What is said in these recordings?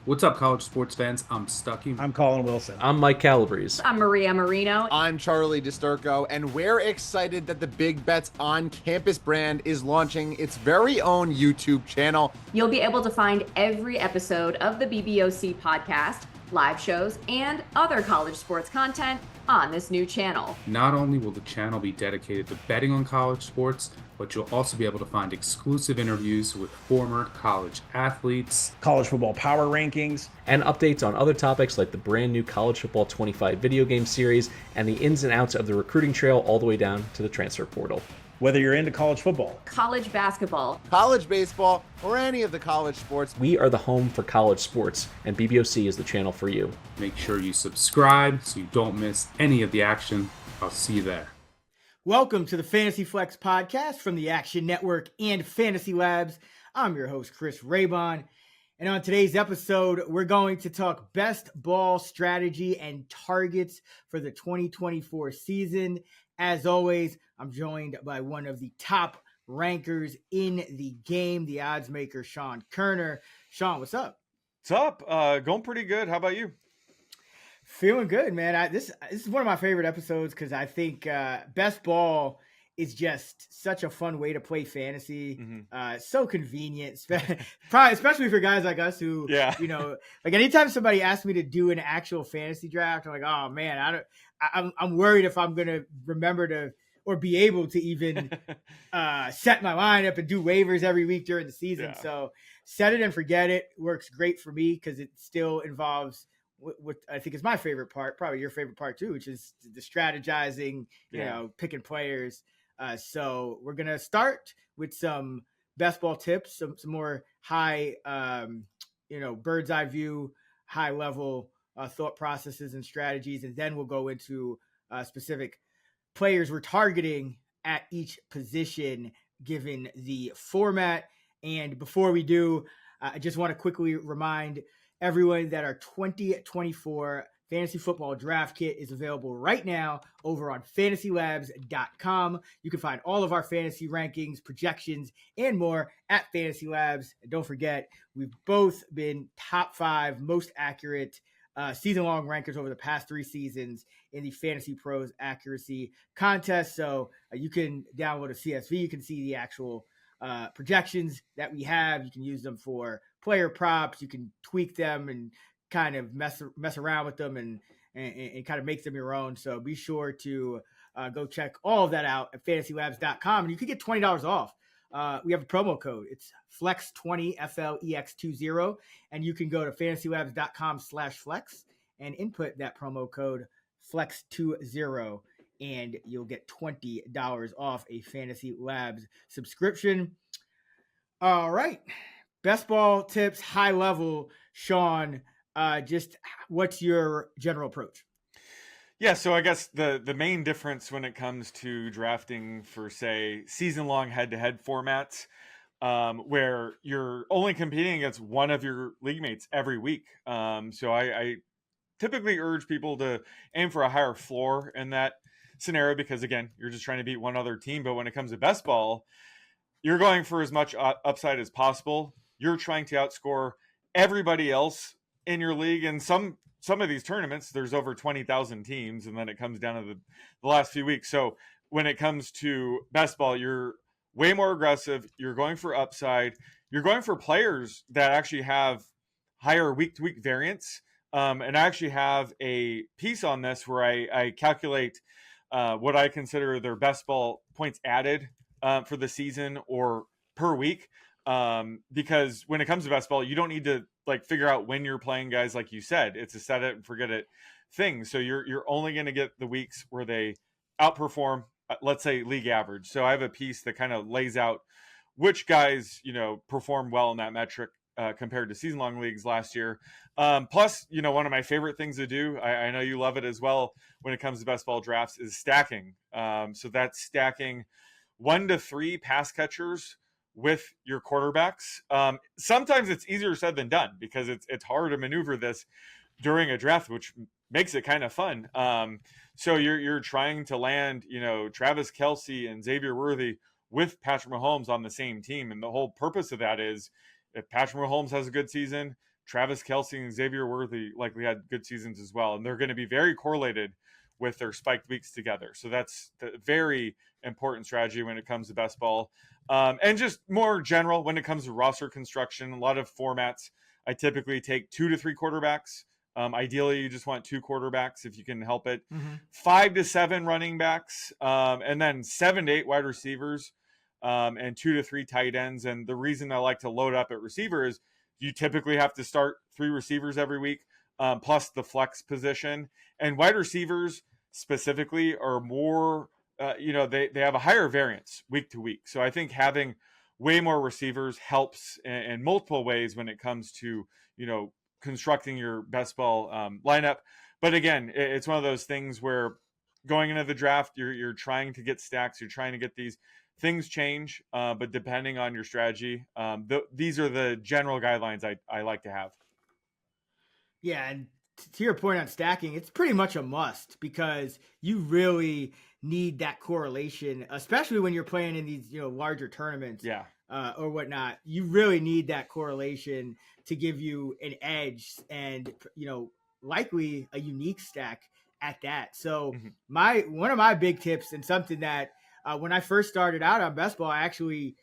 What's up, college sports fans? I'm Stucky. I'm Colin Wilson. I'm Mike Calabrese. I'm Maria Marino. I'm Charlie DiSturco, and we're excited that the Big Bets on Campus brand is launching its very own YouTube channel. You'll be able to find every episode of the BBOC podcast, live shows, and other college sports content on this new channel. Not only will the channel be dedicated to betting on college sports, but you'll also be able to find exclusive interviews with former college athletes, college football power rankings, and updates on other topics like the brand new College Football 25 video game series and the ins and outs of the recruiting trail all the way down to the transfer portal. Whether you're into college football, college basketball, college baseball, or any of the college sports, we are the home for college sports, and BBOC is the channel for you. Make sure you subscribe so you don't miss any of the action. I'll see you there. Welcome to the Fantasy Flex podcast from the Action Network and Fantasy Labs. I'm your host, Chris Raybon. And on today's episode, we're going to talk best ball strategy and targets for the 2024 season. As always, I'm joined by one of the top rankers in the game, the odds maker, Sean Kerner. Sean, what's up? What's up? Going pretty good. How about you? Feeling good, man. This is one of my favorite episodes because I think best ball is just such a fun way to play fantasy. Mm-hmm. So convenient, especially for guys like us who, like anytime somebody asks me to do an actual fantasy draft, I'm like, oh man, I'm worried if I'm gonna remember to or be able to even set my lineup and do waivers every week during the season. Yeah. So set it and forget it works great for me because it still involves what I think is my favorite part, probably your favorite part too, which is the strategizing, picking players. So we're going to start with some best ball tips, some more high, bird's eye view, high level thought processes and strategies. And then we'll go into specific players we're targeting at each position, given the format. And before we do, I just want to quickly remind everyone that our 2024 Fantasy Football Draft Kit is available right now over on FantasyLabs.com. You can find all of our fantasy rankings, projections, and more at Fantasy Labs. And don't forget, we've both been top 5 most accurate season-long rankers over the past 3 seasons in the Fantasy Pros Accuracy Contest. So you can download a CSV. You can see the actual projections that we have. You can use them for player props. You can tweak them and kind of mess around with them and kind of make them your own. So be sure to go check all of that out at FantasyLabs.com, and you can get $20 off. We have a promo code. It's FLEX20, FLEX20, and you can go to FantasyLabs.com/flex and input that promo code FLEX20, and you'll get $20 off a Fantasy Labs subscription. All right. Best ball tips, high level. Sean, just what's your general approach? Yeah, so I guess the main difference when it comes to drafting for, say, season-long head-to-head formats, where you're only competing against one of your league mates every week. So I typically urge people to aim for a higher floor in that scenario because, again, you're just trying to beat one other team. But when it comes to best ball, you're going for as much upside as possible. You're trying to outscore everybody else in your league. And some of these tournaments, there's over 20,000 teams, and then it comes down to the last few weeks. So when it comes to best ball, you're way more aggressive. You're going for upside. You're going for players that actually have higher week-to-week variance. And I actually have a piece on this where I calculate what I consider their best ball points added for the season or per week. Because when it comes to best ball, you don't need to figure out when you're playing guys. Like you said, it's a set it and forget it thing. So you're only going to get the weeks where they outperform, let's say, league average. So I have a piece that kind of lays out which guys, perform well in that metric compared to season long leagues last year. Plus, one of my favorite things to do, I know you love it as well when it comes to best ball drafts, is stacking. So that's stacking 1 to 3 pass catchers with your quarterbacks. Sometimes it's easier said than done because it's hard to maneuver this during a draft, which makes it kind of fun. So you're trying to land, Travis Kelce and Xavier Worthy with Patrick Mahomes on the same team. And the whole purpose of that is if Patrick Mahomes has a good season, Travis Kelce and Xavier Worthy likely had good seasons as well, and they're going to be very correlated with their spiked weeks together. So that's the very important strategy when it comes to best ball. And just more general when it comes to roster construction, a lot of formats, I typically take 2 to 3 quarterbacks. Ideally, you just want 2 quarterbacks if you can help it. 5 to 7 running backs, and then 7 to 8 wide receivers, and 2 to 3 tight ends. And the reason I like to load up at receiver is you typically have to start 3 receivers every week, plus the flex position. And wide receivers specifically are more, they have a higher variance week to week. So I think having way more receivers helps in multiple ways when it comes to, constructing your best ball lineup. But again, it's one of those things where going into the draft, you're trying to get stacks, you're trying to get these things change, but depending on your strategy, these are the general guidelines I like to have. Yeah, and to your point on stacking, it's pretty much a must because you really need that correlation, especially when you're playing in these larger tournaments. Yeah. Or whatnot. You really need that correlation to give you an edge and likely a unique stack at that. So one of my big tips, and something that when I first started out on best ball, I actually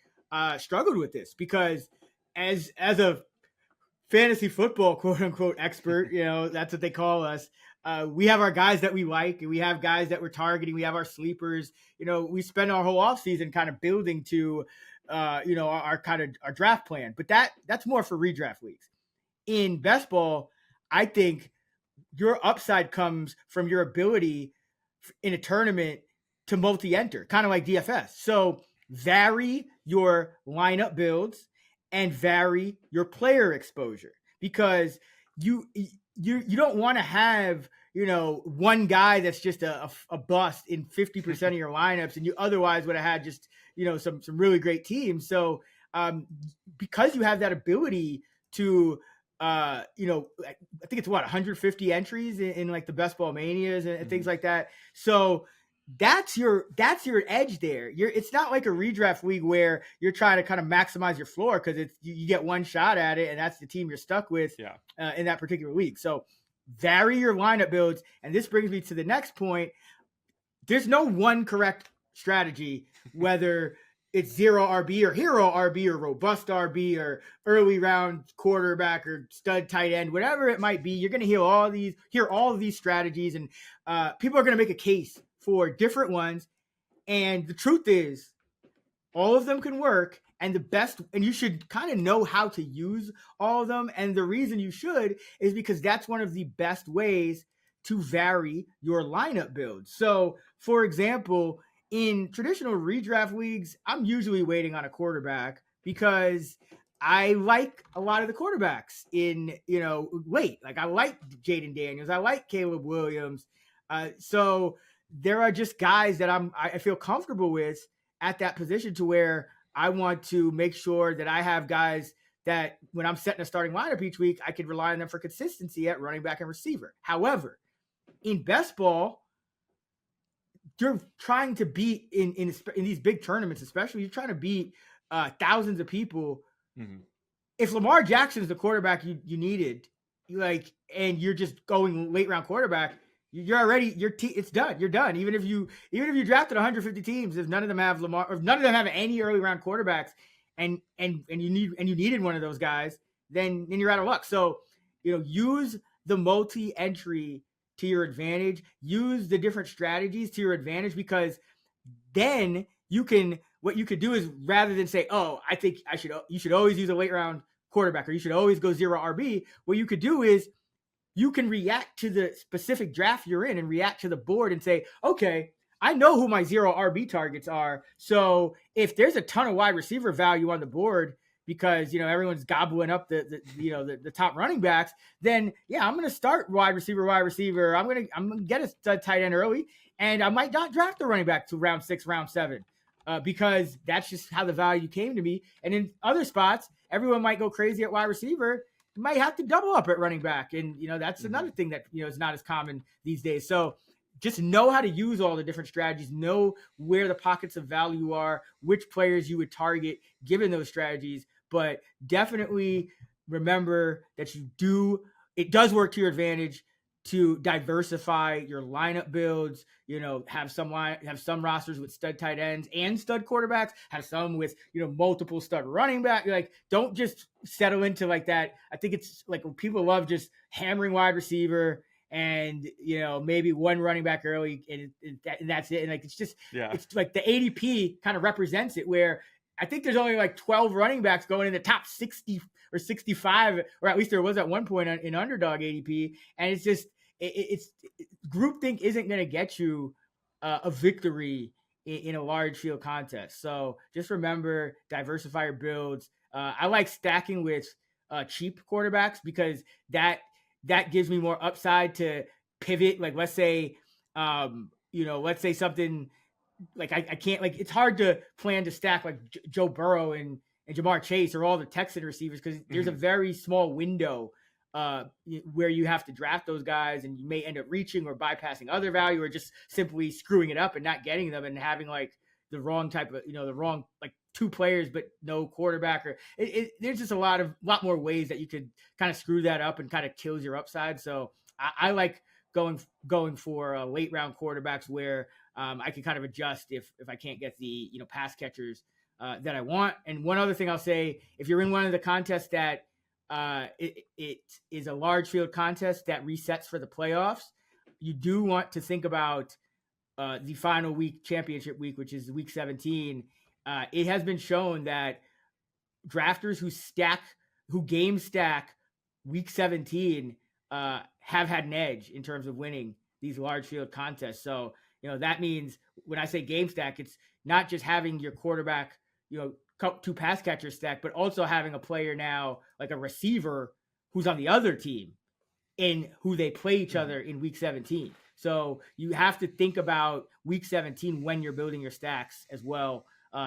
struggled with this because as a fantasy football quote unquote expert, that's what they call us. We have our guys that we like, and we have guys that we're targeting. We have our sleepers. We spend our whole offseason kind of building to our draft plan, but that's more for redraft leagues. In best ball, I think your upside comes from your ability in a tournament to multi-enter, kind of like DFS. So vary your lineup builds and vary your player exposure, because you don't want to have one guy that's just a bust in 50% of your lineups, and you otherwise would have had just some really great teams. So because you have that ability to I think it's 150 entries in like the best ball manias and things like that. So that's your edge there. It's not like a redraft league where you're trying to kind of maximize your floor because it's you get one shot at it and that's the team you're stuck with in that particular league. So vary your lineup builds. And this brings me to the next point. There's no one correct strategy, whether it's zero RB or hero RB or robust RB or early round quarterback or stud tight end, whatever it might be. You're going to hear all of these strategies, and people are going to make a case for different ones. And the truth is, all of them can work, and you should kind of know how to use all of them. And the reason you should is because that's one of the best ways to vary your lineup build. So, for example, in traditional redraft leagues, I'm usually waiting on a quarterback because I like a lot of the quarterbacks in, late. Like I like Jaden Daniels. I like Caleb Williams. So there are just guys that I feel comfortable with at that position to where I want to make sure that I have guys that when I'm setting a starting lineup each week, I can rely on them for consistency at running back and receiver. However, in best ball, you're trying to beat in these big tournaments, especially you're trying to beat thousands of people. Mm-hmm. If Lamar Jackson is the quarterback you needed, and you're just going late round quarterback, you're already it's done. You're done. Even if you drafted 150 teams, if none of them have Lamar, or none of them have any early round quarterbacks, and you needed one of those guys, then you're out of luck. So use the multi-entry to your advantage. Use the different strategies to your advantage, because then what you could do is, rather than say, oh, I think you should always use a late round quarterback, or you should always go zero RB. What you could do is you can react to the specific draft you're in and react to the board and say, okay, I know who my zero RB targets are. So if there's a ton of wide receiver value on the board, because everyone's gobbling up the top running backs, then I'm going to start wide receiver. I'm going to get a tight end early, and I might not draft the running back to round 6, round 7, because that's just how the value came to me. And in other spots, everyone might go crazy at wide receiver. You might have to double up at running back, and that's another thing that is not as common these days. So just know how to use all the different strategies, know where the pockets of value are, which players you would target given those strategies. But definitely remember that it does work to your advantage to diversify your lineup builds, have some rosters with stud tight ends and stud quarterbacks, have some with, multiple stud running back. Like, don't just settle into like that. I think it's like people love just hammering wide receiver and, maybe one running back early and that's it. And like, it's like the ADP kind of represents it, where I think there's only like 12 running backs going in the top 60 or 65, or at least there was at one point in underdog ADP. And it's just, it's groupthink isn't going to get you a victory in a large field contest. So just remember, diversify your builds. I like stacking with cheap quarterbacks because that gives me more upside to pivot. Like, let's say something like I can't, like, it's hard to plan to stack like Joe Burrow and Jamar Chase or all the Texan receivers because there's a very small window where you have to draft those guys, and you may end up reaching or bypassing other value, or just simply screwing it up and not getting them and having like the wrong type of, the wrong, like, two players but no quarterback. Or there's just a lot more ways that you could kind of screw that up and kind of kills your upside. So I like going for late round quarterbacks where I can kind of adjust if I can't get the pass catchers that I want. And one other thing I'll say, if you're in one of the contests that it is a large field contest that resets for the playoffs, you do want to think about the final week, championship week, which is week 17. It has been shown that drafters who game stack week 17 have had an edge in terms of winning these large field contests. So, that means when I say game stack, it's not just having your quarterback, two pass catchers stack, but also having a player now, like a receiver who's on the other team in who they play each other in week 17. So you have to think about week 17 when you're building your stacks as well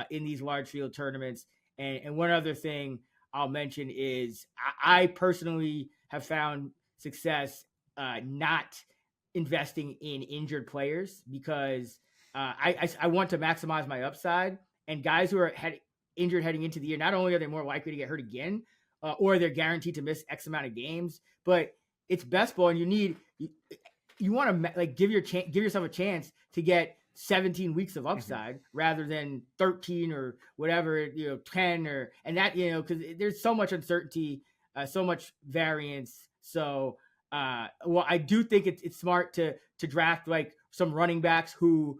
in these large field tournaments. And one other thing I'll mention is I personally have found success not investing in injured players because I want to maximize my upside, and guys who are injured heading into the year, not only are they more likely to get hurt again, or they're guaranteed to miss X amount of games, but it's best ball, and you want to like give yourself a chance to get 17 weeks of upside rather than 13 or whatever, 10 and that, because there's so much uncertainty, so much variance. So, I do think it's smart to draft like some running backs who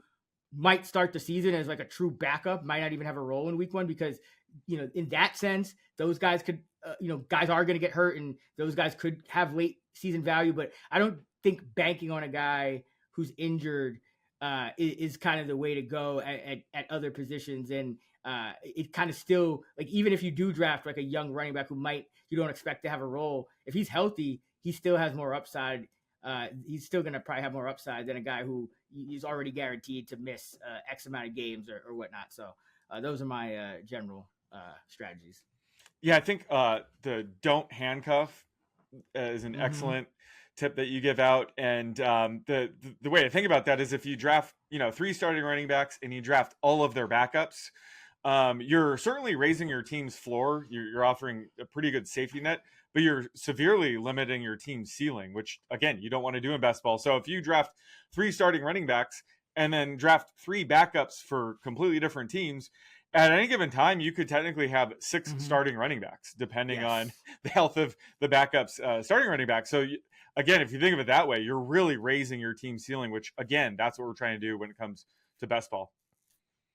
might start the season as like a true backup, might not even have a role in week 1, because, in that sense, those guys could, guys are going to get hurt and those guys could have late season value, but I don't think banking on a guy who's injured is kind of the way to go at other positions. And it kind of still, like, even if you do draft like a young running back who you don't expect to have a role, if he's healthy, he still has more upside. He's still going to probably have more upside than a guy who is already guaranteed to miss X amount of games or whatnot. So those are my general strategies. Yeah, I think the don't handcuff is an excellent tip that you give out. And the way to think about that is if you draft, 3 starting running backs and you draft all of their backups, you're certainly raising your team's floor. You're offering a pretty good safety net, but you're severely limiting your team's ceiling, which, again, you don't want to do in best ball. So if you draft 3 starting running backs and then draft 3 backups for completely different teams, at any given time, you could technically have 6 starting running backs, depending on the health of the backups starting running back. So again, if you think of it that way, you're really raising your team ceiling, which, again, that's what we're trying to do when it comes to best ball.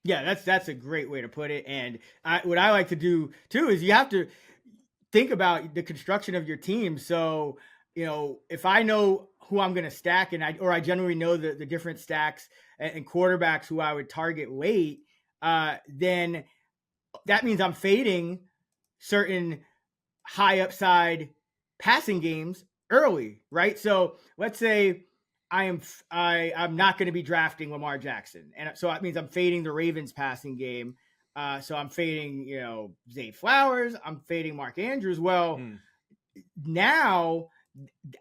Yeah, that's a great way to put it. And what I like to do too is you have to think about the construction of your team. So, if I know who I'm going to stack and I generally know the different stacks and quarterbacks who I would target late, then that means I'm fading certain high upside passing games early, right? So let's say I'm not going to be drafting Lamar Jackson, and so that means I'm fading the Ravens passing game. So I'm fading, Zay Flowers. I'm fading Mark Andrews. Well, now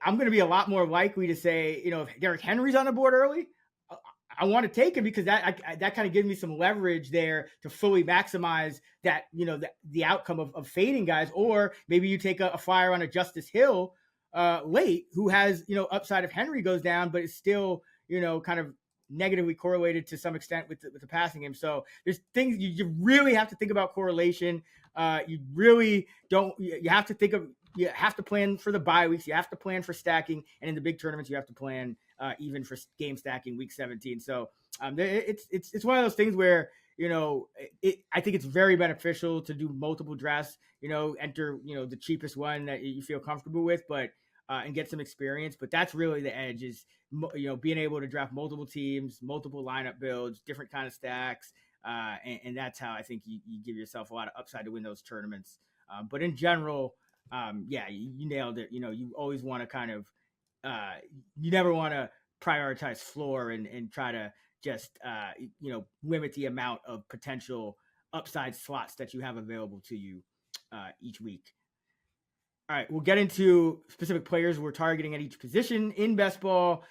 I'm going to be a lot more likely to say, if Derrick Henry's on the board early, I want to take him because that kind of gives me some leverage there to fully maximize that, the outcome of fading guys. Or maybe you take a flyer on a Justice Hill late, who has, upside if Henry goes down, but is still, kind of negatively correlated to some extent with the passing game. So there's things you really have to think about correlation. You really don't. You have to think of. You have to plan for the bye weeks. You have to plan for stacking, and in the big tournaments, you have to plan even for game stacking week 17. So it's one of those things where I think it's very beneficial to do multiple drafts. Enter the cheapest one that you feel comfortable with, but and get some experience. But that's really the edge, is being able to draft multiple teams, multiple lineup builds, different kind of stacks, and that's how I think you give yourself a lot of upside to win those tournaments. But in general, you nailed it. You always want to kind of you never want to prioritize floor and try to just limit the amount of potential upside slots that you have available to you each week. All right, we'll get into specific players we're targeting at each position in best ball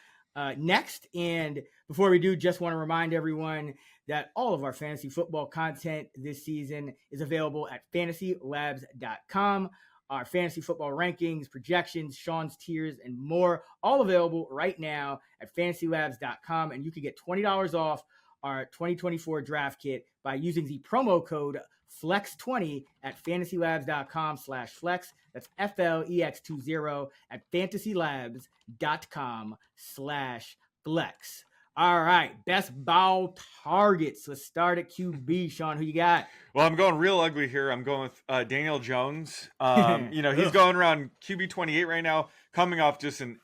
next. And before we do, just want to remind everyone that all of our fantasy football content this season is available at FantasyLabs.com. Our fantasy football rankings, projections, Sean's tiers, and more, all available right now at FantasyLabs.com. And you can get $20 off our 2024 draft kit by using the promo code FLEX20 at FantasyLabs.com/flex. That's FLEX20 at FantasyLabs.com/flex. All right, best ball targets. Let's start at QB. Sean, who you got? Well, I'm going real ugly here. I'm going with Daniel Jones. He's going around QB 28 right now, coming off just an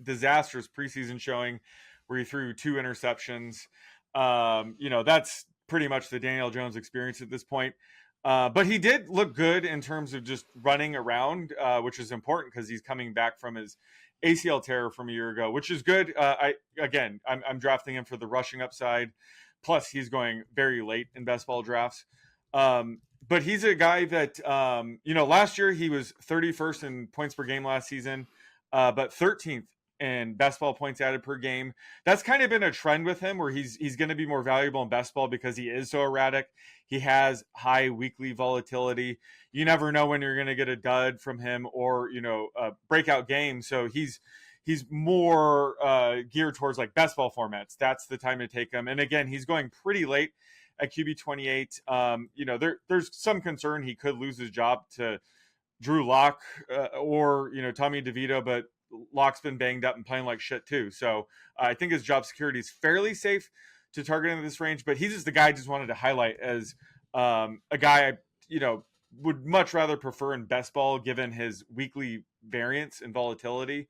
disastrous preseason showing where he threw 2 interceptions. That's pretty much the Daniel Jones experience at this point. But he did look good in terms of just running around, which is important because he's coming back from his ACL tear from a year ago, which is good. I'm drafting him for the rushing upside. Plus, he's going very late in best ball drafts. But he's a guy that, last year he was 31st in points per game last season, but 13th in best ball points added per game. That's kind of been a trend with him where he's going to be more valuable in best ball because he is so erratic. He has high weekly volatility. You never know when you're going to get a dud from him or, a breakout game. So he's more geared towards like best ball formats. That's the time to take him. And again, he's going pretty late at QB 28. There's some concern he could lose his job to Drew Lock or Tommy DeVito, but Lock's been banged up and playing like shit too. So I think his job security is fairly safe to target in this range, but he's just the guy I just wanted to highlight as a guy I, would much rather prefer in best ball given his weekly variance and volatility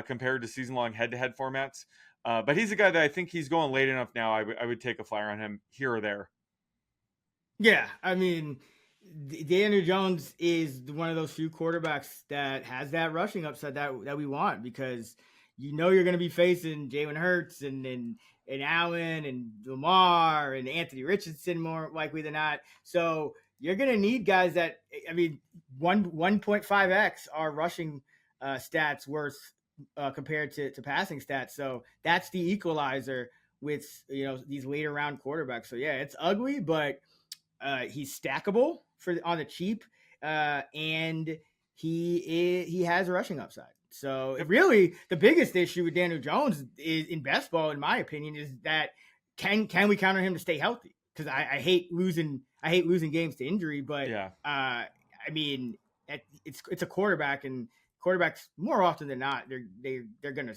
compared to season-long head-to-head formats. But he's a guy that I think he's going late enough now. I would take a flyer on him here or there. Yeah, I mean, Daniel Jones is one of those few quarterbacks that has that rushing upside that we want because you're going to be facing Jalen Hurts and Allen and Lamar and Anthony Richardson more likely than not. So you're going to need guys that, 1.5x are rushing stats worth compared to passing stats. So that's the equalizer with, these later round quarterbacks. So yeah, it's ugly, but he's stackable on the cheap, and he has a rushing upside. So really, the biggest issue with Daniel Jones is in best ball, in my opinion, is that can we count on him to stay healthy? Because I hate losing games to injury, but yeah. It's a quarterback, and quarterbacks more often than not they're gonna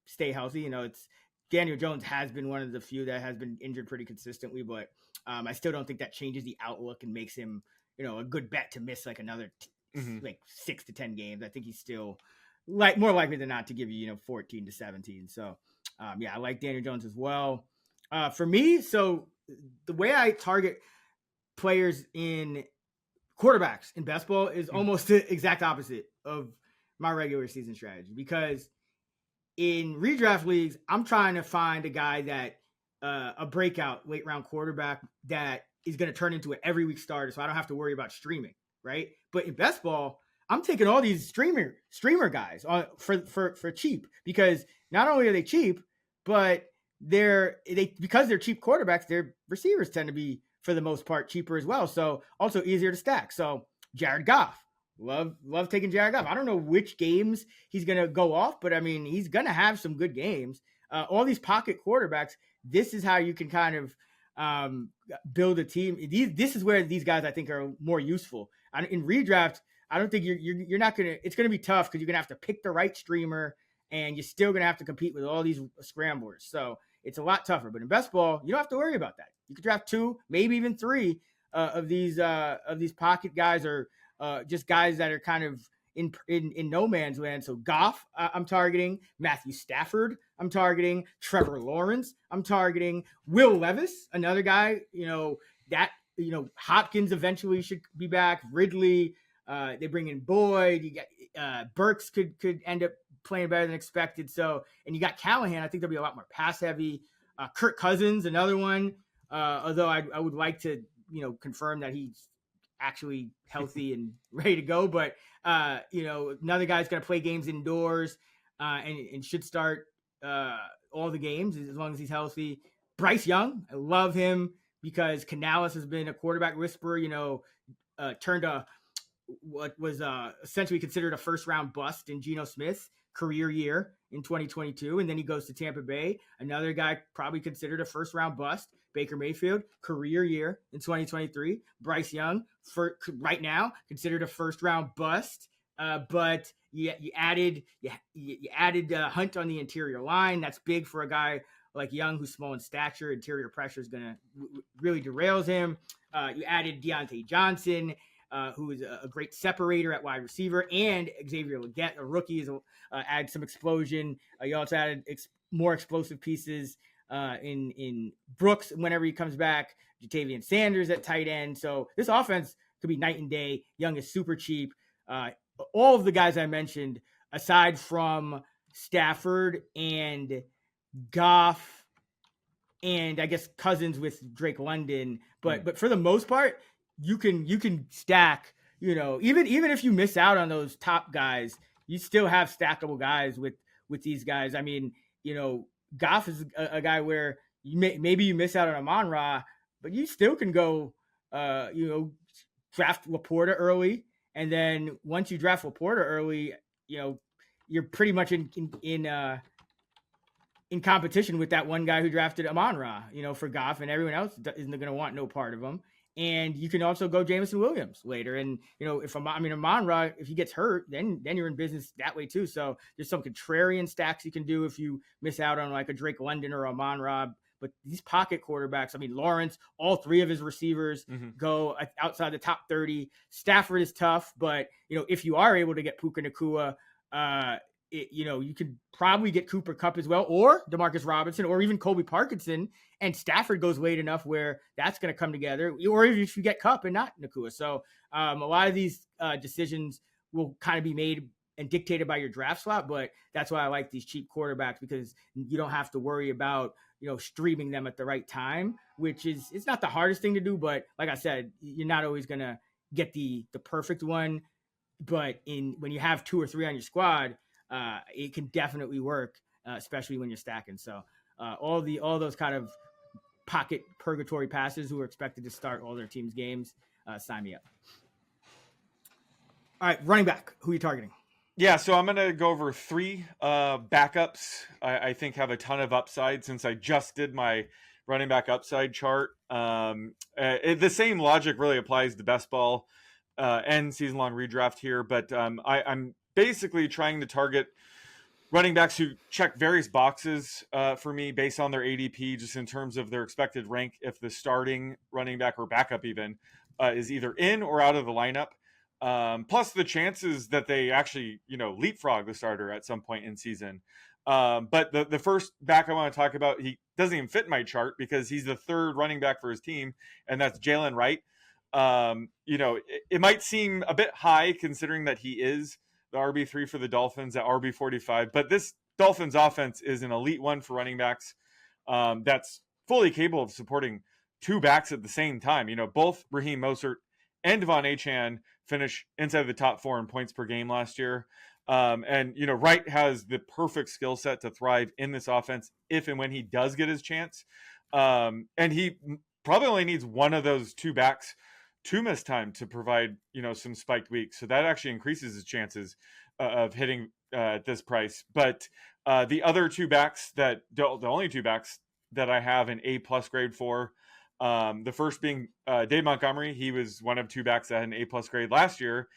stay healthy. It's Daniel Jones has been one of the few that has been injured pretty consistently, but I still don't think that changes the outlook and makes him a good bet to miss like another 6 to 10 games. I think he's still more likely than not to give you 14 to 17. So I like Daniel Jones as well. For me, so the way I target players in quarterbacks in best ball is almost the exact opposite of my regular season strategy, because in redraft leagues, I'm trying to find a guy that a breakout late round quarterback that is going to turn into an every week starter, so I don't have to worry about streaming, right? But in best ball, I'm taking all these streamer guys for cheap, because not only are they cheap, but because they're cheap quarterbacks, their receivers tend to be, for the most part, cheaper as well. So also easier to stack. So Jared Goff, love taking Jared Goff. I don't know which games he's going to go off, but I mean, he's going to have some good games. All these pocket quarterbacks, this is how you can kind of build a team. This is where these guys I think are more useful. In redraft, I don't think you're not gonna. It's gonna be tough because you're gonna have to pick the right streamer, and you're still gonna have to compete with all these scramblers. So it's a lot tougher. But in best ball, you don't have to worry about that. You could draft 2, maybe even 3 of these pocket guys, or just guys that are kind of in no man's land. So Goff, I'm targeting. Matthew Stafford, I'm targeting. Trevor Lawrence, I'm targeting. Will Levis, another guy. Hopkins eventually should be back. Ridley. They bring in Boyd. You got Burks could end up playing better than expected. So, and you got Callahan. I think there'll be a lot more pass heavy. Kirk Cousins, another one. Although I would like to confirm that he's actually healthy and ready to go. But another guy's going to play games indoors and should start all the games as long as he's healthy. Bryce Young, I love him because Canales has been a quarterback whisperer. Turned a what was essentially considered a first-round bust in Geno Smith's career year in 2022, and then he goes to Tampa Bay. Another guy probably considered a first-round bust, Baker Mayfield, career year in 2023. Bryce Young, right now, considered a first-round bust, but you added Hunt on the interior line. That's big for a guy like Young, who's small in stature. Interior pressure is going to really derails him. You added Deontay Johnson, who is a great separator at wide receiver, and Xavier Legette, a rookie, is add some explosion. You also added more explosive pieces in Brooks whenever he comes back. Jatavian Sanders at tight end. So this offense could be night and day. Young is super cheap. All of the guys I mentioned, aside from Stafford and Goff, and I guess Cousins with Drake London, but for the most part, you can stack, even if you miss out on those top guys, you still have stackable guys with these guys. I mean, Goff is a guy where maybe you miss out on Amon-Ra, but you still can go, draft Laporta early. And then once you draft Laporta early, you're pretty much in competition with that one guy who drafted Amon-Ra, for Goff, and everyone else isn't going to want no part of him. And you can also go Jameson Williams later. And, if Amon-Ra, if he gets hurt, then you're in business that way too. So there's some contrarian stacks you can do if you miss out on like a Drake London or Amon-Ra. But these pocket quarterbacks, Lawrence, all 3 of his receivers go outside the top 30. Stafford is tough, but, if you are able to get Puka Nacua, you could probably get Cooper Kupp as well, or Demarcus Robinson, or even Colby Parkinson, and Stafford goes late enough where that's going to come together, or if you get Kupp and not Nacua. So a lot of these decisions will kind of be made and dictated by your draft slot, but that's why I like these cheap quarterbacks, because you don't have to worry about streaming them at the right time, which it's not the hardest thing to do, but like I said, you're not always going to get the perfect one, but when you have 2 or 3 on your squad, it can definitely work, especially when you're stacking. So all those kind of pocket purgatory passes who are expected to start all their team's games, sign me up. All right, running back, who are you targeting? Yeah, so I'm going to go over 3 backups I think have a ton of upside, since I just did my running back upside chart. The same logic really applies to best ball and season-long redraft here, but I'm basically trying to target running backs who check various boxes for me based on their ADP, just in terms of their expected rank if the starting running back or backup even is either in or out of the lineup. Plus the chances that they actually, leapfrog the starter at some point in season. But the first back I want to talk about, he doesn't even fit my chart because he's the 3rd running back for his team, and that's Jalen Wright. It might seem a bit high considering that he is the RB3 for the Dolphins at RB45, but this Dolphins offense is an elite one for running backs that's fully capable of supporting 2 backs at the same time. Both Raheem Mostert and Devon Achane finish inside the top 4 in points per game last year. And, Wright has the perfect skill set to thrive in this offense if and when he does get his chance. And he probably only needs one of those two backs to miss time to provide, some spiked weeks. So that actually increases his chances of hitting at this price. But the other two backs the only two backs that I have an A+ grade for, the first being Dave Montgomery. He was one of two backs that had an A+ grade last year.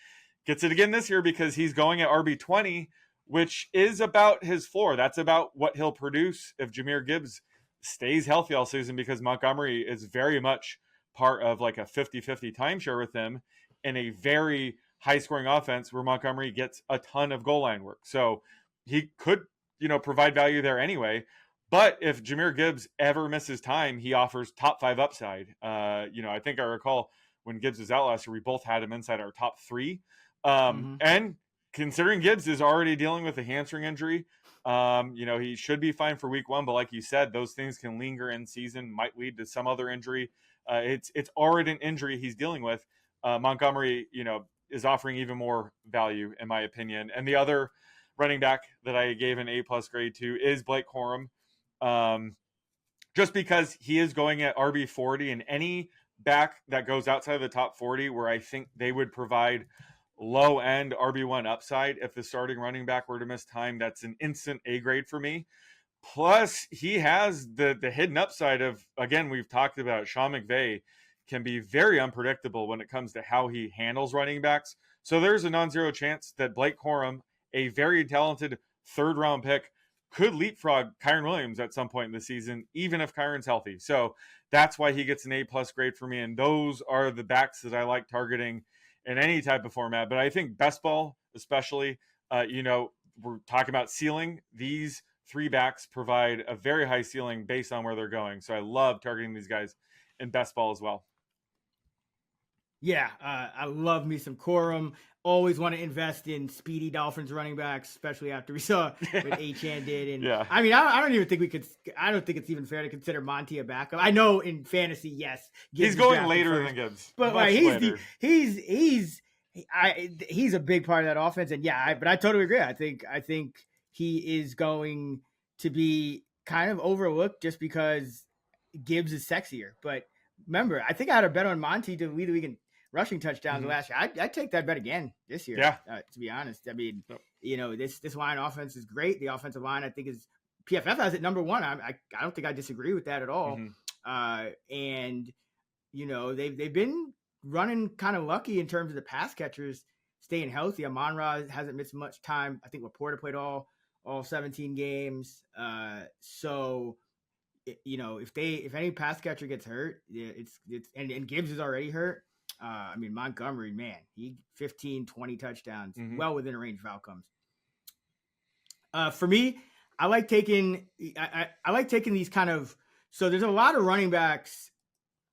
Gets it again this year because he's going at RB20, which is about his floor. That's about what he'll produce if Jahmyr Gibbs stays healthy all season, because Montgomery is very much part of like a 50-50 timeshare with him in a very high-scoring offense where Montgomery gets a ton of goal line work. So he could, provide value there anyway. But if Jahmyr Gibbs ever misses time, he offers top 5 upside. I think I recall when Gibbs was out last year, we both had him inside our top 3. And considering Gibbs is already dealing with a hamstring injury, he should be fine for week 1. But like you said, those things can linger in season, might lead to some other injury. It's already an injury he's dealing with. Montgomery, is offering even more value, in my opinion. And the other running back that I gave an A+ grade to is Blake Corum. Just because he is going at RB40, and any back that goes outside of the top 40 where I think they would provide low end RB1 upside if the starting running back were to miss time, that's an instant A grade for me. Plus, he has the hidden upside of, again, we've talked about Sean McVay can be very unpredictable when it comes to how he handles running backs. So there's a non-zero chance that Blake Corum, a very talented 3rd-round pick, could leapfrog Kyron Williams at some point in the season, even if Kyron's healthy. So that's why he gets an A+ grade for me. And those are the backs that I like targeting in any type of format. But I think best ball, especially, we're talking about ceiling. These 3 backs provide a very high ceiling based on where they're going. So I love targeting these guys in best ball as well. Yeah, I love me some Corum. Always want to invest in speedy Dolphins running backs, especially after we saw what Achane did. And yeah. I mean, I don't even think I don't think it's even fair to consider Monty a backup. I know in fantasy, yes, Gibbs he's going later than Gibbs, but like he's a big part of that offense. And yeah, but I totally agree. I think he is going to be kind of overlooked just because Gibbs is sexier. But remember, I think I had a bet on Monty to lead the league in rushing touchdowns last year. I'd take that bet again this year. Yeah. To be honest, I mean, this line offense is great. The offensive line, I think, is PFF has it number 1. I don't think I disagree with that at all. And they've been running kind of lucky in terms of the pass catchers staying healthy. Amon-Ra hasn't missed much time. I think Laporta played all 17 games. So if any pass catcher gets hurt, it's and Gibbs is already hurt. I mean, Montgomery, man, he 15, 20 touchdowns, well within a range of outcomes. For me, I like taking these kind of, so there's a lot of running backs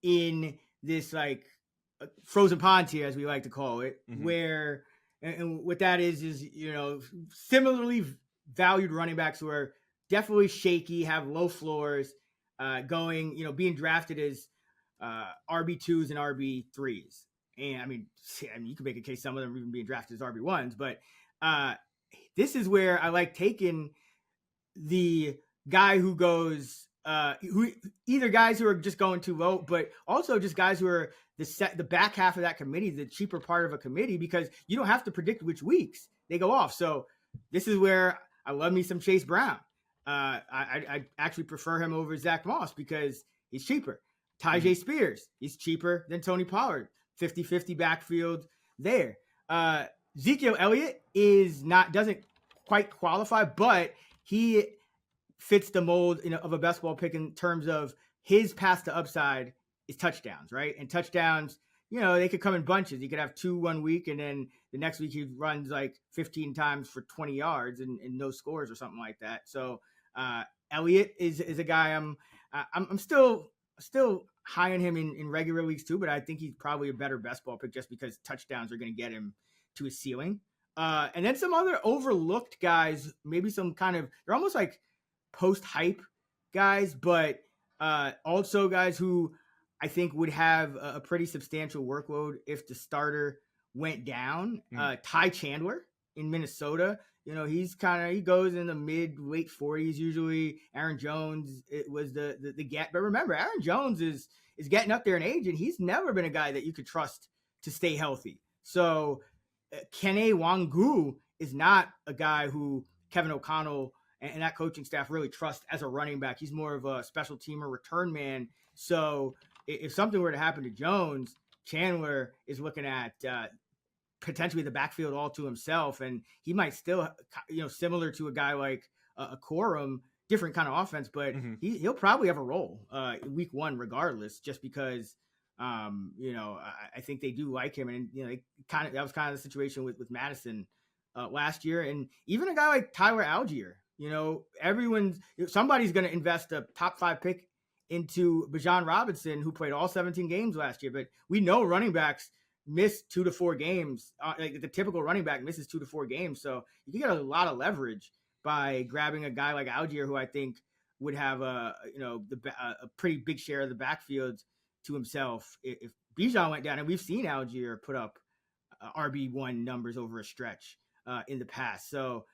in this like frozen pond tier, as we like to call it, where, and what that is, similarly valued running backs who are definitely shaky, have low floors, being drafted as RB2s and RB3s. And I mean, you can make a case some of them even being drafted as RB1s, but this is where I like taking the guy who goes, either guys who are just going too low, but also just guys who are the back half of that committee, the cheaper part of a committee, because you don't have to predict which weeks they go off. So this is where I love me some Chase Brown. I actually prefer him over Zach Moss because he's cheaper. Tyjae Spears, he's cheaper than Tony Pollard. 50-50 backfield there. Ezekiel Elliott doesn't quite qualify, but he fits the mold of a best ball pick in terms of his path to upside is touchdowns, right? And touchdowns, they could come in bunches. You could have 2 1 week, and then the next week he runs like 15 times for 20 yards and no scores or something like that. So Elliott is a guy I'm still high on him in regular leagues too, but I think he's probably a better best ball pick just because touchdowns are going to get him to his ceiling. And then some other overlooked guys, maybe some kind of, they're almost like post-hype guys, but also guys who I think would have a pretty substantial workload if the starter went down. Ty Chandler in Minnesota He's he goes in the late 40s usually. Aaron Jones, it was the gap. But remember, Aaron Jones is getting up there in age, and he's never been a guy that you could trust to stay healthy. So Kene Wangu is not a guy who Kevin O'Connell and that coaching staff really trust as a running back. He's more of a special teamer return man. So if something were to happen to Jones, Chandler is looking at potentially the backfield all to himself, and he might still, similar to a guy like a Corum, different kind of offense, but he'll probably have a role week one regardless, just because I think they do like him, and that was kind of the situation with Madison last year, and even a guy like Tyler Algier. Somebody's going to invest a top 5 pick into Bijan Robinson, who played all 17 games last year. But we know running backs miss 2 to 4 games. Like the typical running back misses 2 to 4 games. So you can get a lot of leverage by grabbing a guy like Algier, who I think would have a pretty big share of the backfield to himself if Bijan went down. And we've seen Algier put up RB1 numbers over a stretch in the past. So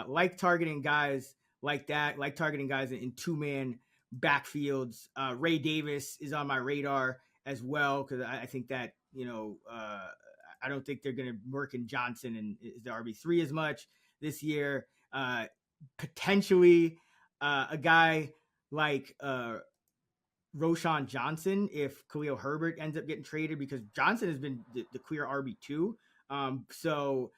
like targeting guys like that, like targeting guys in 2-man backfields. Ray Davis is on my radar as well, because I think that, I don't think they're going to Merkin Johnson and is the RB3 as much this year. Potentially a guy like Roshan Johnson if Khalil Herbert ends up getting traded, because Johnson has been the clear RB2. So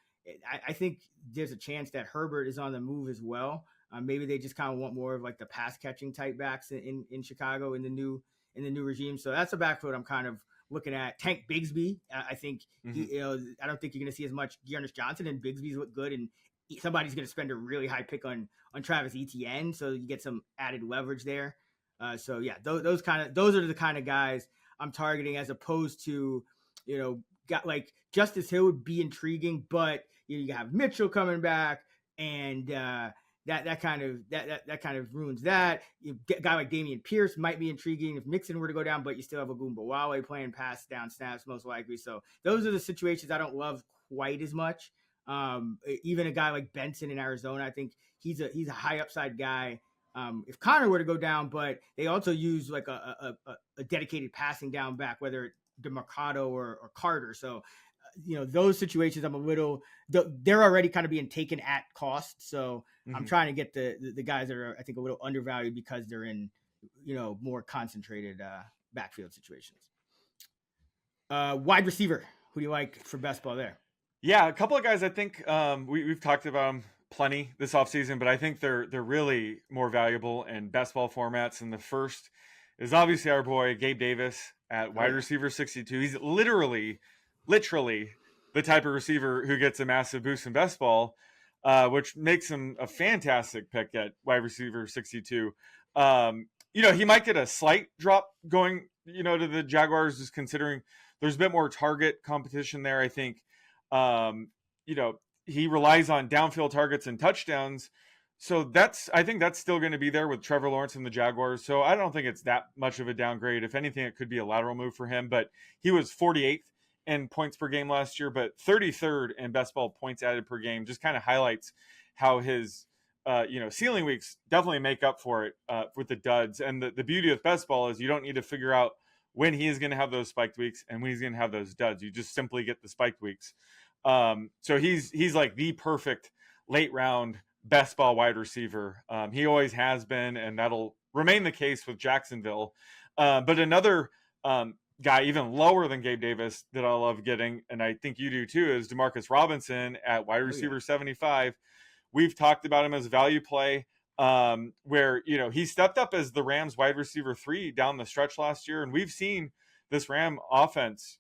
I think there's a chance that Herbert is on the move as well. Maybe they just kind of want more of like the pass catching type backs in Chicago in the new regime. So that's a backfield I'm kind of looking at. Tank Bigsby, I think I don't think you're going to see as much Dearness Johnson, and Bigsby's look good, and somebody's going to spend a really high pick on Travis Etienne, so you get some added leverage there. So yeah, those are the kind of guys I'm targeting, as opposed to got like Justice Hill would be intriguing, but you have Mitchell coming back, and that kind of ruins that. A guy like Damian Pierce might be intriguing if Mixon were to go down, but you still have Agumba Wale playing pass down snaps most likely. So those are the situations I don't love quite as much. Even a guy like Benson in Arizona, I think he's a high upside guy. If Connor were to go down, but they also use like a dedicated passing down back, whether it's DeMarcado or Carter. So those situations they're already kind of being taken at cost. So I'm trying to get the guys that are, I think, a little undervalued because they're in, more concentrated backfield situations. Wide receiver, who do you like for best ball there? Yeah, a couple of guys I think we've talked about them plenty this offseason, but I think they're really more valuable in best ball formats. And the first is obviously our boy Gabe Davis at wide receiver 62. He's literally the type of receiver who gets a massive boost in best ball, which makes him a fantastic pick at wide receiver 62. He might get a slight drop going, to the Jaguars, just considering there's a bit more target competition there. I think, he relies on downfield targets and touchdowns. So I think that's still going to be there with Trevor Lawrence and the Jaguars. So I don't think it's that much of a downgrade. If anything, it could be a lateral move for him, but he was 48th in points per game last year, but 33rd in best ball points added per game. Just kind of highlights how his, ceiling weeks definitely make up for it with the duds. And the beauty of best ball is you don't need to figure out when he is going to have those spiked weeks and when he's going to have those duds. You just simply get the spiked weeks. So he's like the perfect late round best ball wide receiver. He always has been, and that'll remain the case with Jacksonville. But another guy even lower than Gabe Davis that I love getting, and I think you do too, is Demarcus Robinson at wide receiver 75. We've talked about him as value play, where he stepped up as the Rams wide receiver 3 down the stretch last year, and we've seen this Ram offense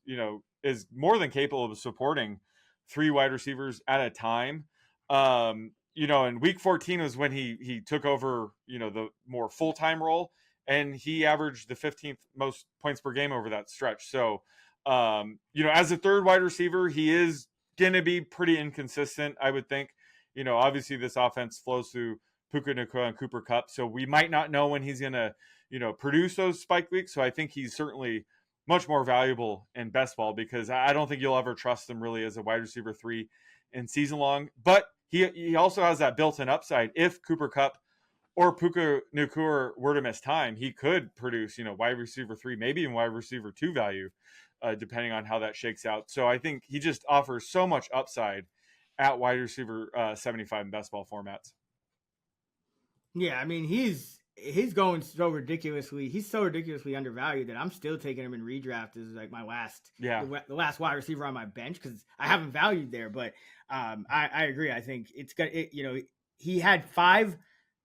is more than capable of supporting 3 wide receivers at a time. And week 14 was when he took over the more full-time role, and he averaged the 15th most points per game over that stretch. So as a third wide receiver, he is going to be pretty inconsistent, I would think. Obviously this offense flows through Puka Nacua and Cooper Kupp, so we might not know when he's going to produce those spike weeks. So I think he's certainly much more valuable in best ball, because I don't think you'll ever trust him really as a wide receiver 3 in season long, but he also has that built-in upside. If Cooper Kupp or Puka Nacua were to miss time, he could produce, wide receiver 3, maybe even wide receiver 2 value, depending on how that shakes out. So I think he just offers so much upside at wide receiver 75 in best ball formats. Yeah, I mean, he's going so ridiculously. He's so ridiculously undervalued that I'm still taking him in redraft as like my last, the last wide receiver on my bench because I haven't valued there. But I agree. I think it's got it. He had 5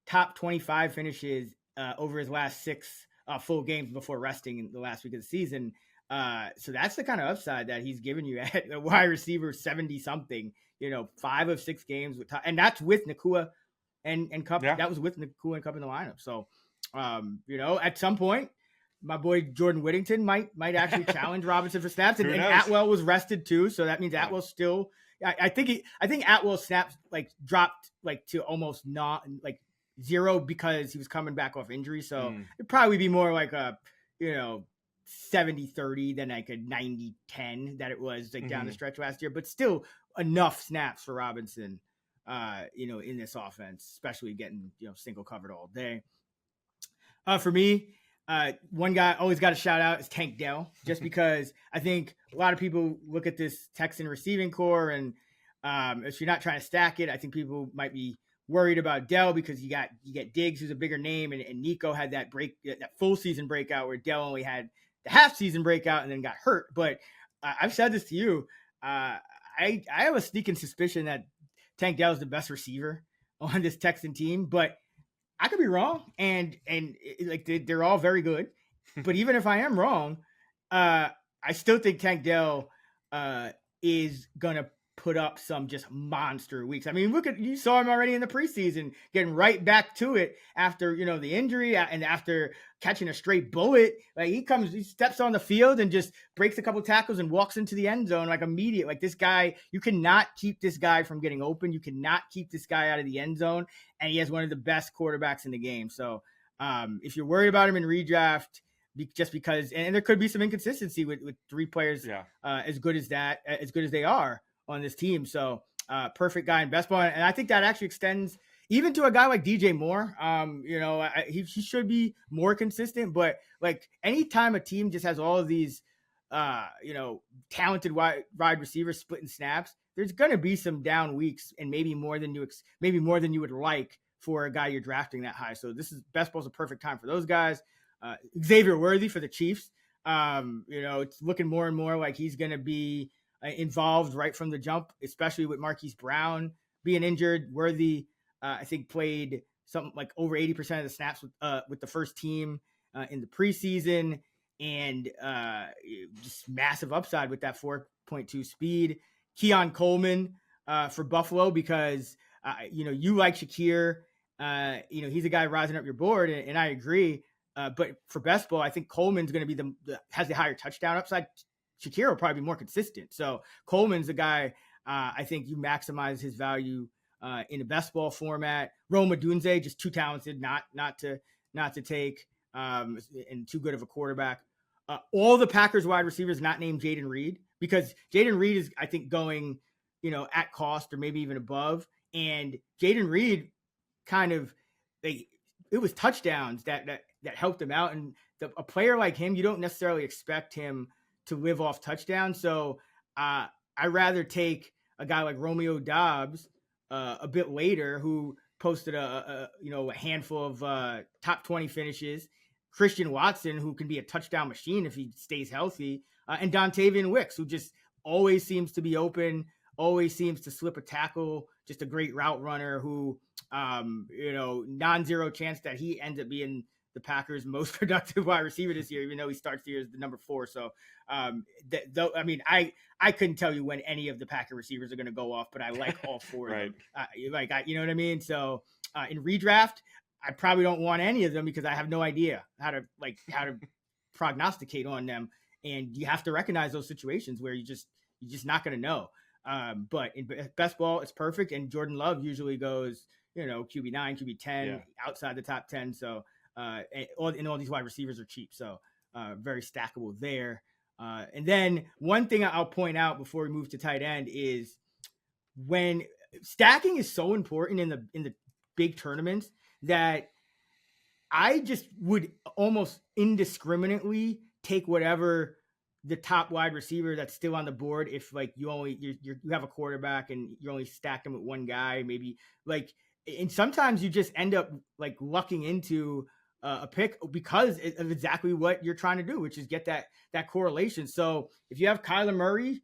top 25 finishes over his last 6 full games before resting in the last week of the season. So that's the kind of upside that he's giving you at the wide receiver 70 something. 5 of 6 games with and that's with Nacua and Kupp. Yeah. That was with Nacua and Kupp in the lineup. So at some point, my boy Jordan Whittington might actually challenge Robinson for snaps, and Atwell was rested too. So that means Atwell still. I think Atwell snaps like dropped like to almost not like 0 because he was coming back off injury. So it'd probably be more like a 70-30 than like a 90-10 that it was like down the stretch last year, but still enough snaps for Robinson, in this offense, especially getting, single covered all day. For me, one guy always got to shout out is Tank Dell, just because I think a lot of people look at this Texan receiving core and if you're not trying to stack it, I think people might be worried about Dell because you get Diggs, who's a bigger name, and Nico had that full season breakout where Dell only had the half season breakout and then got hurt. But I've said this to you. I have a sneaking suspicion that Tank Dell is the best receiver on this Texan team, but I could be wrong. And like they're all very good. But even if I am wrong, I still think Tank Dell is gonna put up some just monster weeks. I mean, you saw him already in the preseason getting right back to it after, the injury and after catching a straight bullet. Like he steps on the field and just breaks a couple tackles and walks into the end zone like immediate. Like this guy, you cannot keep this guy from getting open. You cannot keep this guy out of the end zone. And he has one of the best quarterbacks in the game. So if you're worried about him in redraft, just because, and there could be some inconsistency with 3 players as good as they are on this team. So perfect guy in best ball. And I think that actually extends even to a guy like DJ Moore. He should be more consistent, but like anytime a team just has all of these, talented wide receivers splitting snaps, there's going to be some down weeks and maybe more than you would like for a guy you're drafting that high. So best ball's a perfect time for those guys. Xavier Worthy for the Chiefs. It's looking more and more like he's going to be involved right from the jump, especially with Marquise Brown being injured. Worthy, I think, played something like over 80% of the snaps with the first team in the preseason, and just massive upside with that 4.2 speed. Keon Coleman for Buffalo because you like Shakir. He's a guy rising up your board, and I agree. But for best ball, I think Coleman's going to be has the higher touchdown upside. Shakir will probably be more consistent. So Coleman's the guy. I think you maximize his value in a best ball format. Rome Odunze, just too talented, not to take, and too good of a quarterback. All the Packers wide receivers not named Jaden Reed, because Jaden Reed is, I think, going, at cost or maybe even above. And Jaden Reed kind of, it was touchdowns that helped him out. And a player like him, you don't necessarily expect him to live off touchdowns. So I'd rather take a guy like Romeo Doubs a bit later, who posted a handful of top 20 finishes. Christian Watson, who can be a touchdown machine if he stays healthy, and Dontavian Wicks, who just always seems to be open, always seems to slip a tackle, just a great route runner who, non-zero chance that he ends up being the Packers' most productive wide receiver this year, even though he starts the year as the number 4. So, I couldn't tell you when any of the Packer receivers are going to go off, but I like all 4 right. of them. You know what I mean? So in redraft, I probably don't want any of them because I have no idea how to prognosticate on them. And you have to recognize those situations where you're just not going to know. But in best ball, it's perfect. And Jordan Love usually goes, QB9, QB10, outside the top 10. So, all these wide receivers are cheap. So, very stackable there. And then one thing I'll point out before we move to tight end is when stacking is so important in the big tournaments that I just would almost indiscriminately take whatever the top wide receiver that's still on the board. If like you have a quarterback and you only stack them with one guy, maybe like, and sometimes you just end up like lucking into a pick because of exactly what you're trying to do, which is get that correlation. So if you have Kyler Murray,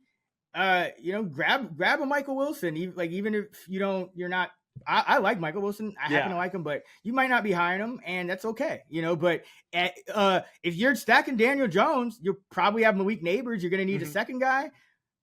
grab a Michael Wilson. Even if you're not. I like Michael Wilson. I happen to like him, but you might not be high on him, and that's okay, But if you're stacking Daniel Jones, you'll probably have Malik Neighbors. You're going to need a second guy.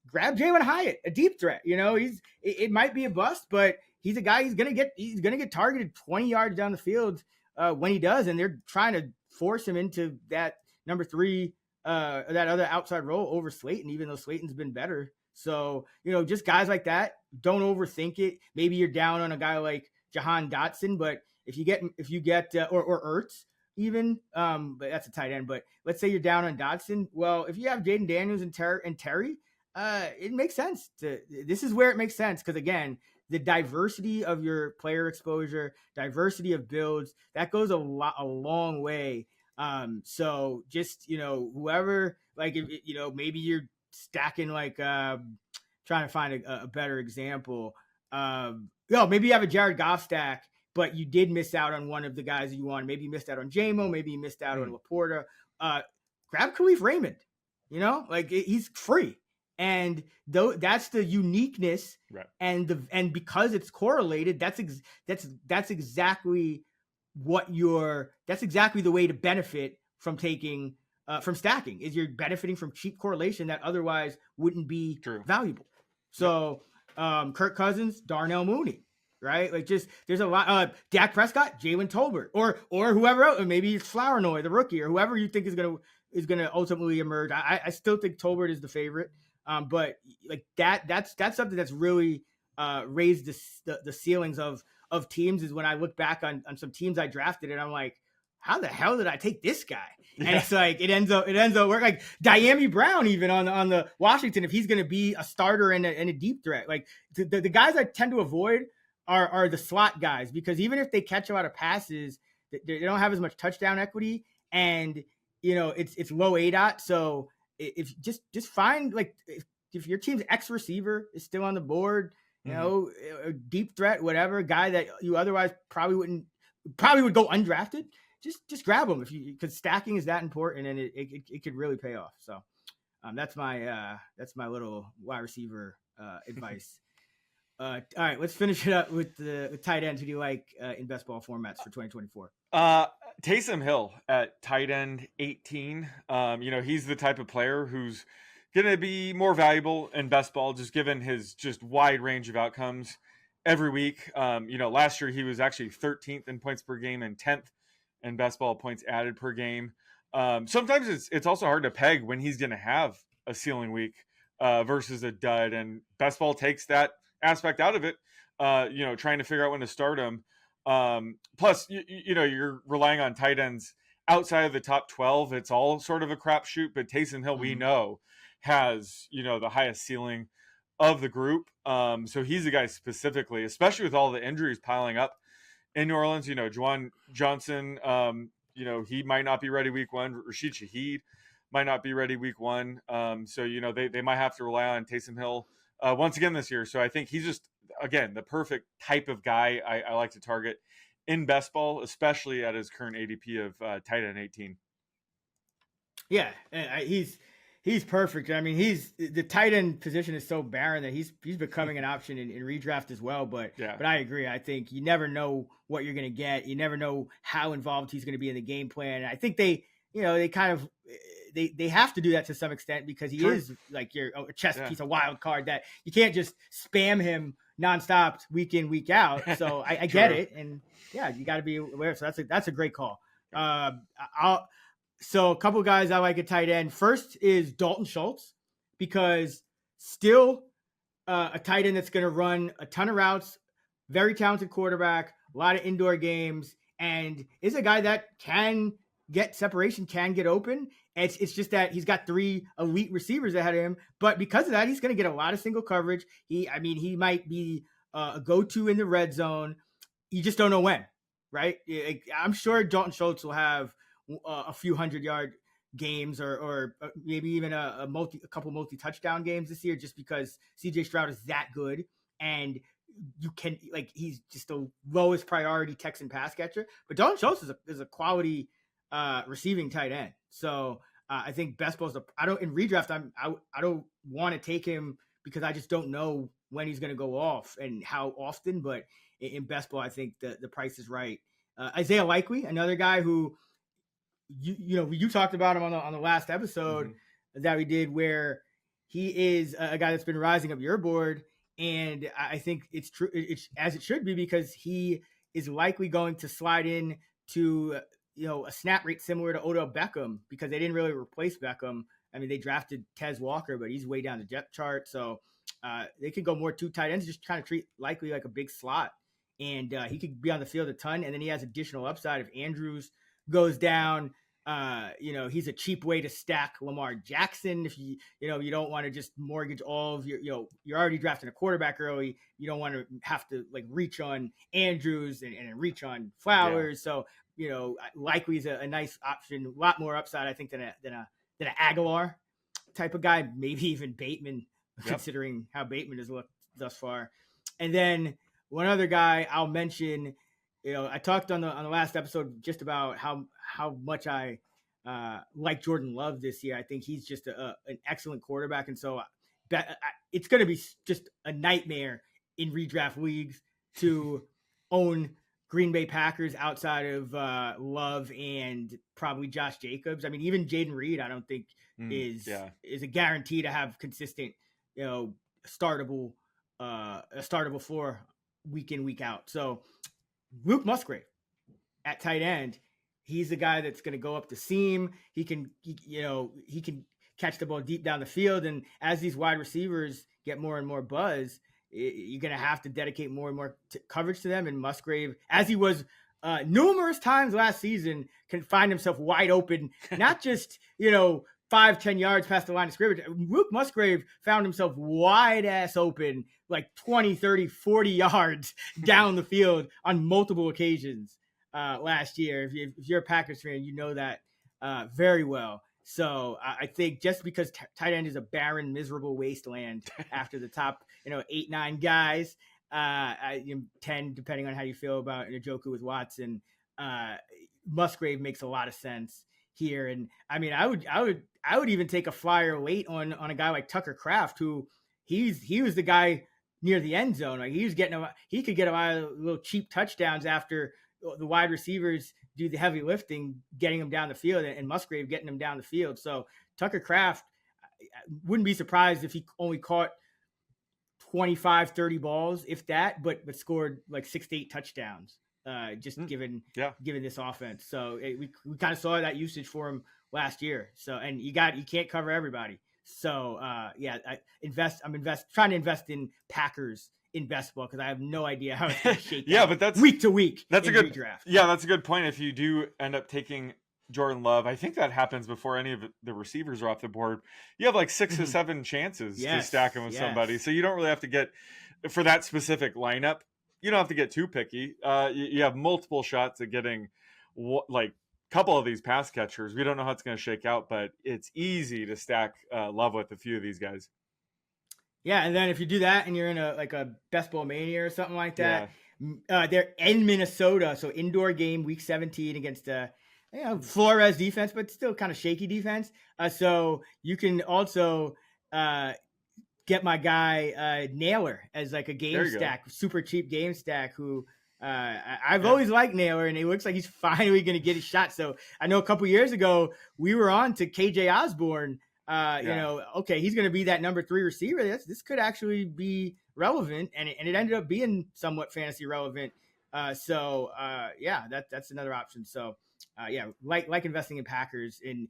Grab Jalen Hyatt, a deep threat. It might be a bust, but he's a guy. He's going to get targeted 20 yards down the field when he does, and they're trying to force him into that number 3, that other outside role over Slayton, even though Slayton's been better. So, just guys like that, don't overthink it. Maybe you're down on a guy like Jahan Dotson, but if you get or Ertz even, but that's a tight end. But let's say you're down on Dotson. Well, if you have Jaden Daniels and Terry, it makes sense this is where it makes sense. Cause again, the diversity of your player exposure, diversity of builds, that goes a long way. So just, whoever, like, if, maybe you're stacking like trying to find a better example. Maybe you have a Jared Goff stack, but you did miss out on one of the guys that you wanted. Maybe you missed out on JMO, maybe you missed out on Laporta. Grab Khalif Raymond, he's free. And that's the uniqueness, right? And because it's correlated, that's exactly that's exactly the way to benefit from taking from stacking, is you're benefiting from cheap correlation that otherwise wouldn't be valuable. So Kirk Cousins, Darnell Mooney, right? Like, just there's a lot. Dak Prescott, Jalen Tolbert, or whoever else, or maybe it's Flournoy, the rookie, or whoever you think is gonna ultimately emerge. I still think Tolbert is the favorite, but like that's something that's really raised the ceilings of teams. Is when I look back on some teams I drafted, and I'm like, how the hell did I take this guy? And it's like it ends up working. Like Diami Brown, even on the Washington, if he's going to be a starter and a deep threat, like the guys I tend to avoid are the slot guys, because even if they catch a lot of passes, they don't have as much touchdown equity, and it's low ADOT. So if just find, like, if your team's X receiver is still on the board, a deep threat, whatever guy that you otherwise probably would go undrafted. Just grab them because stacking is that important, and it could really pay off. So that's my little wide receiver advice. All right, let's finish it up with the tight ends. Who do you like in best ball formats for 2024? Taysom Hill at tight end 18. He's the type of player who's going to be more valuable in best ball, just given his just wide range of outcomes every week. Last year he was actually 13th in points per game and 10th in best ball points added per game. Sometimes it's also hard to peg when he's going to have a ceiling week versus a dud, and best ball takes that aspect out of it. Trying to figure out when to start him. Plus, you're relying on tight ends outside of the top 12. It's all sort of a crapshoot, but Taysom Hill, we know, has the highest ceiling of the group. So he's a guy specifically, especially with all the injuries piling up in New Orleans. Juwan Johnson, he might not be ready week 1. Rashid Shaheed might not be ready week 1. So they might have to rely on Taysom Hill once again this year. So I think he's just, again, the perfect type of guy I like to target in best ball, especially at his current ADP of tight end 18. Yeah, he's perfect. I mean, the tight end position is so barren that he's becoming an option in redraft as well. But I agree. I think you never know what you're going to get. You never know how involved he's going to be in the game plan. And I think they have to do that to some extent, because he is like a chess piece, a wild card that you can't just spam him nonstop week in, week out. So I get it. And you got to be aware. So that's a great call. So a couple guys I like at tight end. First is Dalton Schultz, because still a tight end that's going to run a ton of routes, very talented quarterback, a lot of indoor games, and is a guy that can get separation, can get open. It's just that he's got 3 elite receivers ahead of him, but because of that, he's going to get a lot of single coverage. He might be a go-to in the red zone. You just don't know when, right? I'm sure Dalton Schultz will have a few 100-yard games or maybe even a couple multi-touchdown games this year, just because CJ Stroud is that good, and you can he's just the lowest priority Texan pass catcher. But Dalton Schultz is a quality receiving tight end. So I think best ball is in redraft. I don't want to take him because I just don't know when he's going to go off and how often. But in best ball, I think the price is right. Isaiah Likely, another guy who you talked about him on the last episode that we did, where he is a guy that's been rising up your board, and I think it's true. It's as it should be, because he is likely going to slide in to a snap rate similar to Odell Beckham, because they didn't really replace Beckham. I mean, they drafted Tez Walker, but he's way down the depth chart, so they could go more two tight ends, just kind of treat Likely like a big slot, and he could be on the field a ton, and then he has additional upside if Andrews goes down. He's a cheap way to stack Lamar Jackson. If you don't want to just mortgage all of you're already drafting a quarterback early. You don't want to have to reach on Andrews and reach on Flowers. Yeah. So, Likely is a nice option, a lot more upside, I think, than an Aguilar type of guy, maybe even Bateman, considering how Bateman has looked thus far. And then one other guy I'll mention, I talked on the last episode just about how much I like Jordan Love this year. I think he's just an excellent quarterback. And so it's going to be just a nightmare in redraft leagues to own Green Bay Packers outside of Love and probably Josh Jacobs. I mean, even Jaden Reed, I don't think is a guarantee to have consistent, startable floor week in, week out. So Luke Musgrave at tight end, he's the guy that's going to go up the seam. He can catch the ball deep down the field. And as these wide receivers get more and more buzz, you're going to have to dedicate more and more coverage to them. And Musgrave, as he was numerous times last season, can find himself wide open, not just, 5-10 yards past the line of scrimmage. Luke Musgrave found himself wide ass open, 20, 30, 40 yards down the field on multiple occasions last year. If you're a Packers fan, you know that very well. So I think just because tight end is a barren, miserable wasteland after the top, 8, 9 guys, 10, depending on how you feel about Njoku with Watson, Musgrave makes a lot of sense here. And I mean, I would even take a flyer late on a guy like Tucker Kraft, who he was the guy near the end zone. He could get a lot of little cheap touchdowns after the wide receivers do the heavy lifting, getting him down the field, and Musgrave getting him down the field. So Tucker Kraft, wouldn't be surprised if he only caught 25, 30 balls, if that, but scored 6 to 8 touchdowns. Given this offense. So we kind of saw that usage for him last year. So, and you can't cover everybody. So I'm trying to invest in Packers in best ball, because I have no idea how it's going to shake out but that's week to week. That's a good redraft. Yeah, that's a good point. If you do end up taking Jordan Love, I think that happens before any of the receivers are off the board. You have 6 to 7 chances to stack him with somebody. So you don't really have to get, for that specific lineup, you don't have to get too picky. You have multiple shots at getting a couple of these pass catchers. We don't know how it's going to shake out, but it's easy to stack Love with a few of these guys. Yeah, and then if you do that and you're in a best ball mania or something like that, they're in Minnesota, so indoor game, week 17 against Flores defense, but still kind of shaky defense. So you can also get my guy Naylor as a game stack, super cheap game stack, who I've always liked Naylor, and it looks like he's finally going to get his shot. So I know a couple years ago we were on to KJ Osborne. He's going to be that number 3 receiver. This could actually be relevant, and it ended up being somewhat fantasy relevant. That's another option. So like investing in Packers, in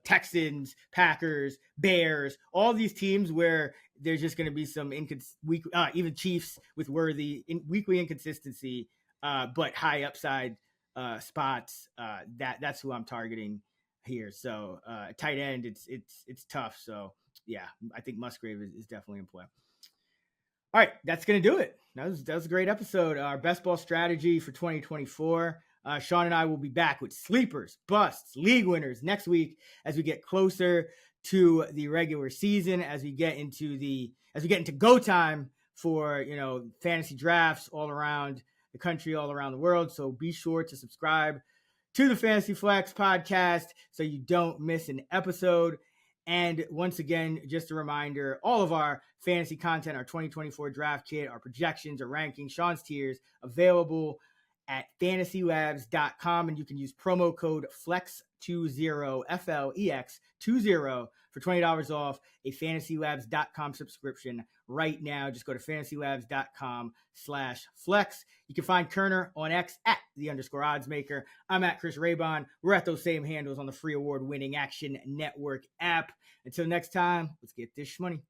Texans, Packers, Bears, all these teams where there's just going to be some even Chiefs with weekly inconsistency, but high upside spots. That's who I'm targeting here. So tight end, it's tough. So yeah, I think Musgrave is definitely in play. All right, that's going to do it. That was a great episode. Our best ball strategy for 2024. Sean and I will be back with sleepers, busts, league winners next week as we get closer to the regular season, as we get into go time for, fantasy drafts all around the country, all around the world. So be sure to subscribe to the Fantasy Flex podcast so you don't miss an episode. And once again, just a reminder, all of our fantasy content, our 2024 draft kit, our projections, our rankings, Sean's tiers, available at FantasyLabs.com. And you can use promo code FLEX20, FLEX20, for $20 off a FantasyLabs.com subscription right now. Just go to FantasyLabs.com/flex. You can find Kerner on X at @_oddsmaker. I'm at Chris Raybon. We're at those same handles on the free award-winning Action Network app. Until next time, let's get this money.